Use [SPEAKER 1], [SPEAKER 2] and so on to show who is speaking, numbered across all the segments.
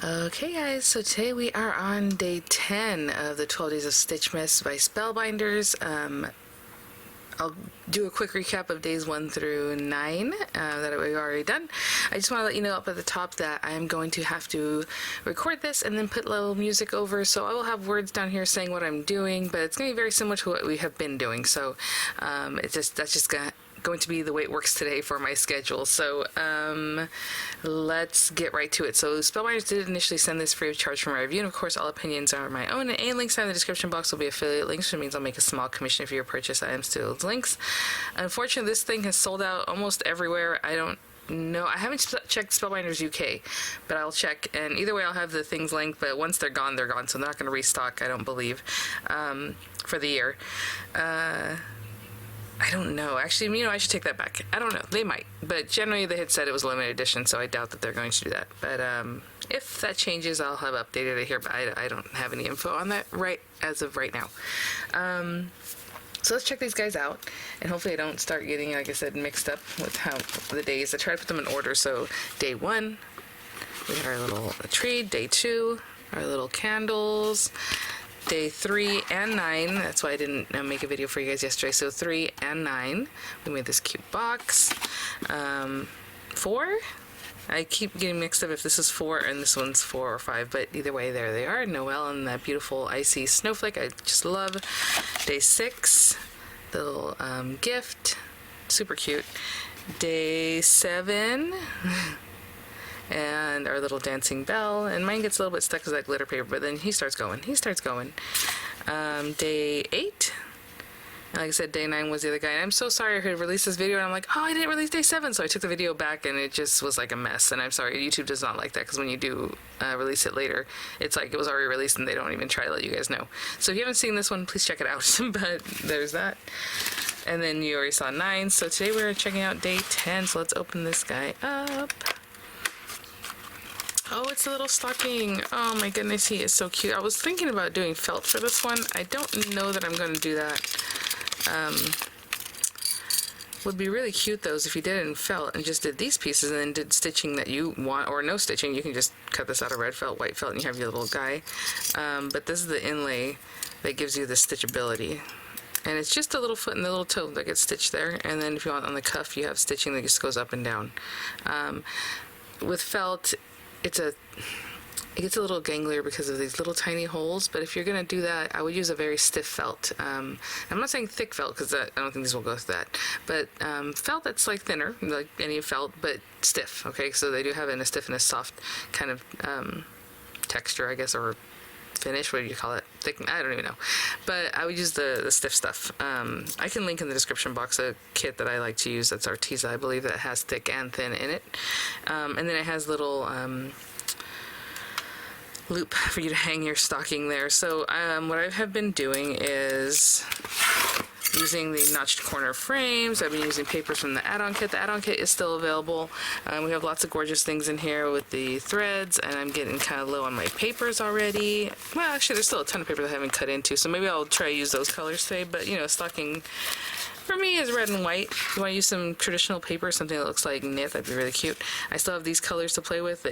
[SPEAKER 1] Okay guys, so today we are on day 10 of the 12 Days of Stitchmas by Spellbinders. I'll do a quick recap of days 1 through 9 that we've already done. I just want to let you know up at the top that I am going to have to record this and then put a little music over, so I will have words down here saying what I'm doing, but it's going to be very similar to what we have been doing, so that's just going to be the way it works today for my schedule. So let's get right to it. So Spellbinders did initially send this free of charge for my review, and of course all opinions are my own, and any links down in the description box will be affiliate links, which means I'll make a small commission for your purchase items to those links. Unfortunately, this thing has sold out almost everywhere. I don't know, I haven't checked Spellbinders UK, but I'll check, and either way I'll have the things linked, but once they're gone, so they're not going to restock, I don't believe, for the year. I don't know. Actually, I should take that back. I don't know. They might. But generally, they had said it was a limited edition, so I doubt that they're going to do that. But if that changes, I'll have updated it here, but I don't have any info on that as of right now. So let's check these guys out, and hopefully I don't start getting, like I said, mixed up with how the days. I try to put them in order. So day 1, we got our little tree. Day 2, our little candles. Day 3 and 9, that's why I didn't make a video for you guys yesterday. So 3 and 9, we made this cute box. 4, I keep getting mixed up if this is 4 and this one's 4 or 5, but either way, there they are. Noelle and that beautiful icy snowflake, I just love. Day 6, the little gift, super cute. Day 7, and our little dancing bell, and mine gets a little bit stuck because that glitter paper, but then he starts going. Day 8, like I said, day 9 was the other guy, and I'm so sorry I had released this video and I'm like, oh, I didn't release day 7, so I took the video back and it just was like a mess, and I'm sorry, YouTube does not like that, because when you do release it later, it's like it was already released and they don't even try to let you guys know. So if you haven't seen this one, please check it out. But there's that, and then you already saw 9, so today we're checking out day 10, so let's open this guy up. Oh, it's a little stocking. Oh my goodness, he is so cute. I was thinking about doing felt for this one. I don't know that I'm going to do that. Would be really cute though if you did it in felt and just did these pieces and then did stitching that you want, or no stitching. You can just cut this out of red felt, white felt, and you have your little guy. But this is the inlay that gives you the stitchability. And it's just a little foot and the little toe that gets stitched there. And then if you want on the cuff, you have stitching that just goes up and down. With felt, it gets a little ganglier because of these little tiny holes, but if you're going to do that, I would use a very stiff felt. I'm not saying thick felt, because I don't think these will go with that, but felt that's like thinner, like any felt, but stiff, okay? So they do have a stiff and a soft kind of texture, I guess, or finish, what do you call it? Thick, I don't even know. But I would use the stiff stuff. I can link in the description box a kit that I like to use that's Arteza, I believe, that has thick and thin in it. And then it has little loop for you to hang your stocking there. So what I have been doing is using the notched corner frames. I've been using papers from the add-on kit. The add-on kit is still available. We have lots of gorgeous things in here with the threads, and I'm getting kind of low on my papers already. Well, actually, there's still a ton of paper that I haven't cut into, so maybe I'll try to use those colors today, but stocking for me is red and white. If you want to use some traditional paper, something that looks like knit, that'd be really cute. I still have these colors to play with,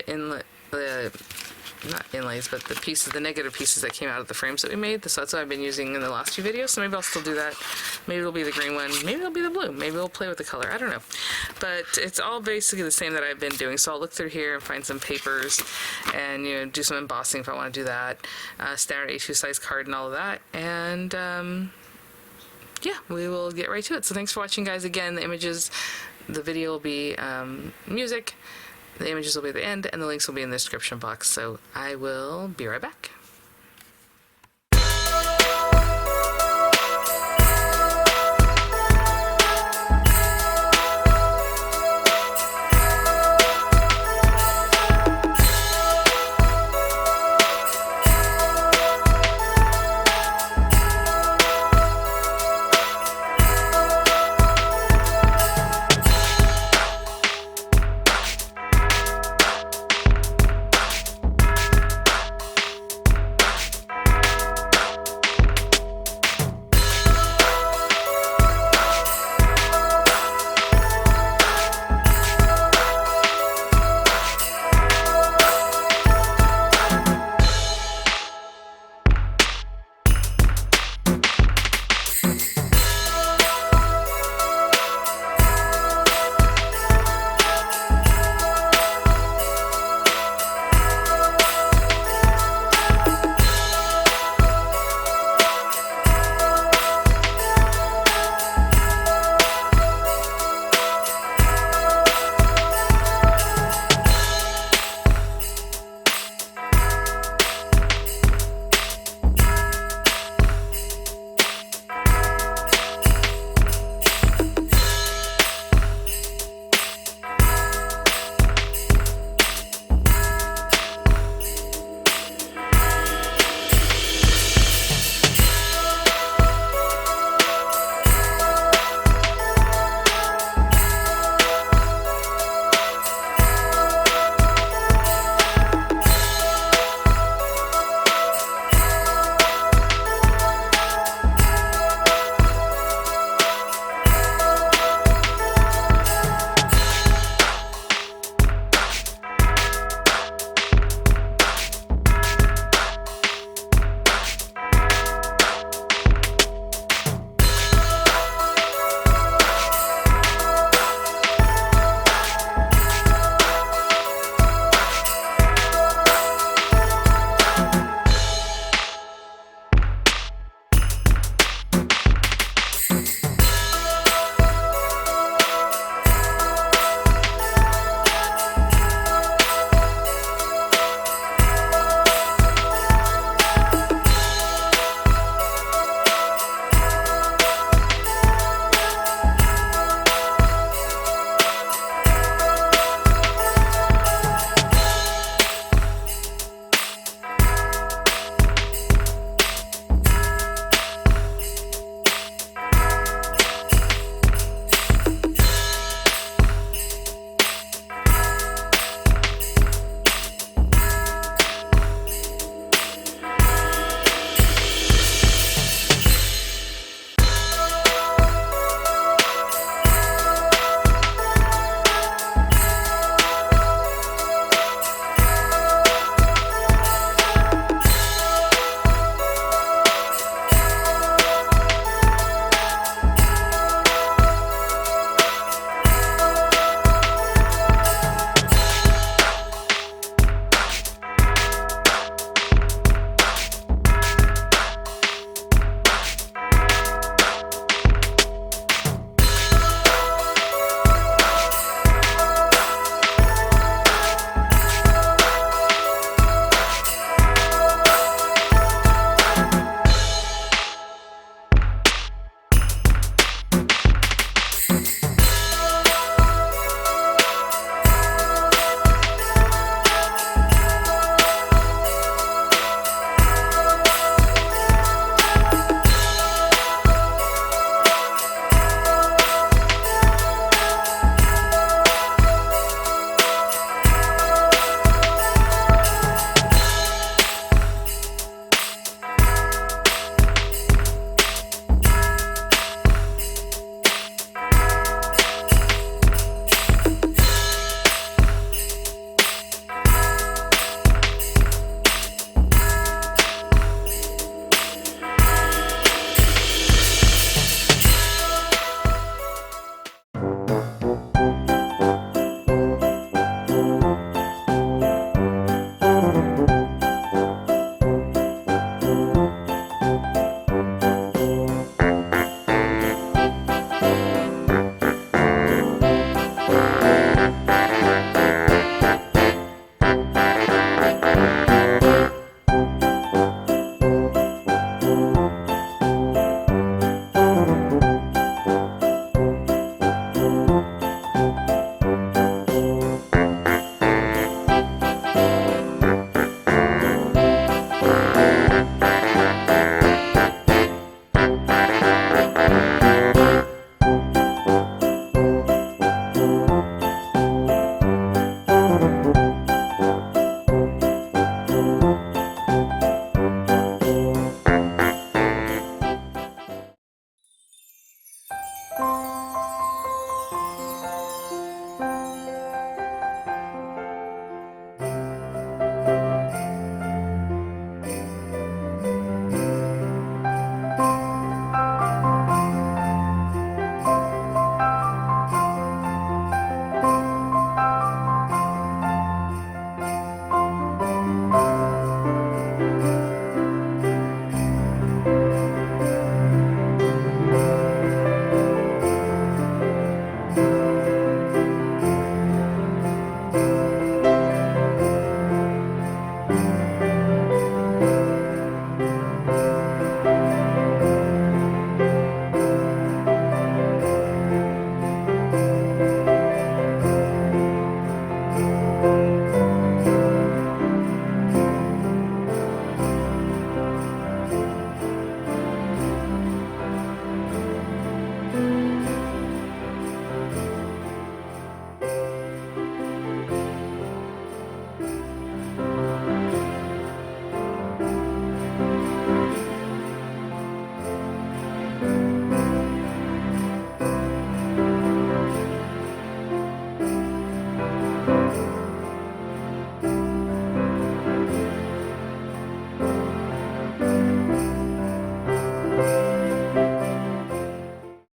[SPEAKER 1] not inlays, but the pieces, the negative pieces that came out of the frames that we made. So that's what I've been using in the last few videos, so maybe I'll still do that. Maybe it'll be the green one, maybe it'll be the blue, maybe we'll play with the color, I don't know. But it's all basically the same that I've been doing, so I'll look through here and find some papers and do some embossing if I want to do that. Standard A2 size card and all of that, and yeah, we will get right to it. So thanks for watching, guys. Again, the video will be music, the images will be at the end, and the links will be in the description box. So I will be right back.